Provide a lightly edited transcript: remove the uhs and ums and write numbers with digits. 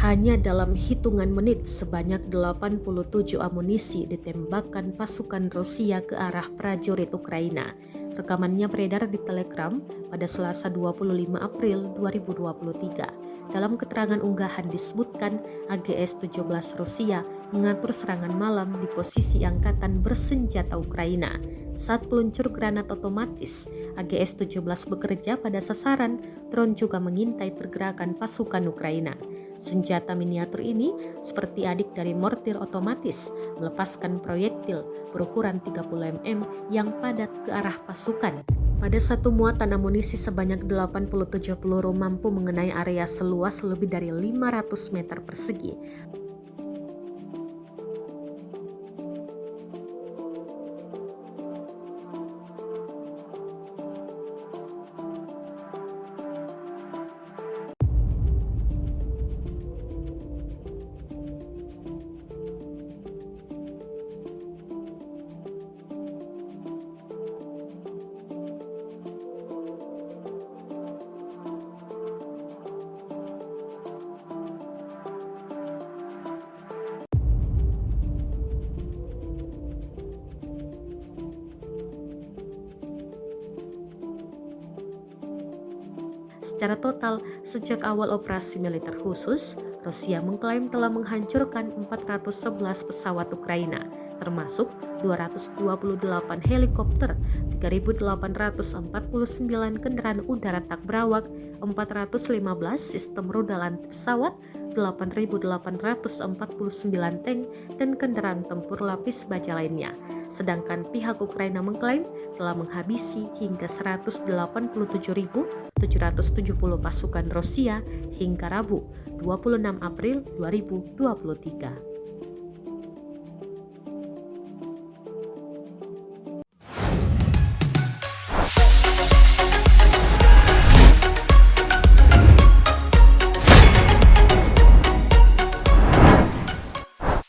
Hanya dalam hitungan menit, sebanyak 87 amunisi ditembakkan pasukan Rusia ke arah prajurit Ukraina. Rekamannya beredar di Telegram pada Selasa 25 April 2023. Dalam keterangan unggahan disebutkan AGS-17 Rusia mengatur serangan malam di posisi angkatan bersenjata Ukraina. Saat peluncur granat otomatis, AGS-17 bekerja pada sasaran, drone juga mengintai pergerakan pasukan Ukraina. Senjata miniatur ini, seperti adik dari mortir otomatis, melepaskan proyektil berukuran 30 mm yang padat ke arah pasukan. Pada satu muatan amunisi sebanyak 87 peluru mampu mengenai area seluas lebih dari 500 meter persegi. Secara total, sejak awal operasi militer khusus, Rusia mengklaim telah menghancurkan 411 pesawat Ukraina, termasuk 228 helikopter, 3.849 kendaraan udara tak berawak, 415 sistem rudal anti pesawat, 8.849 tank, dan kendaraan tempur lapis baja lainnya. Sedangkan pihak Ukraina mengklaim telah menghabisi hingga 187.770 pasukan Rusia hingga Rabu 26 April 2023.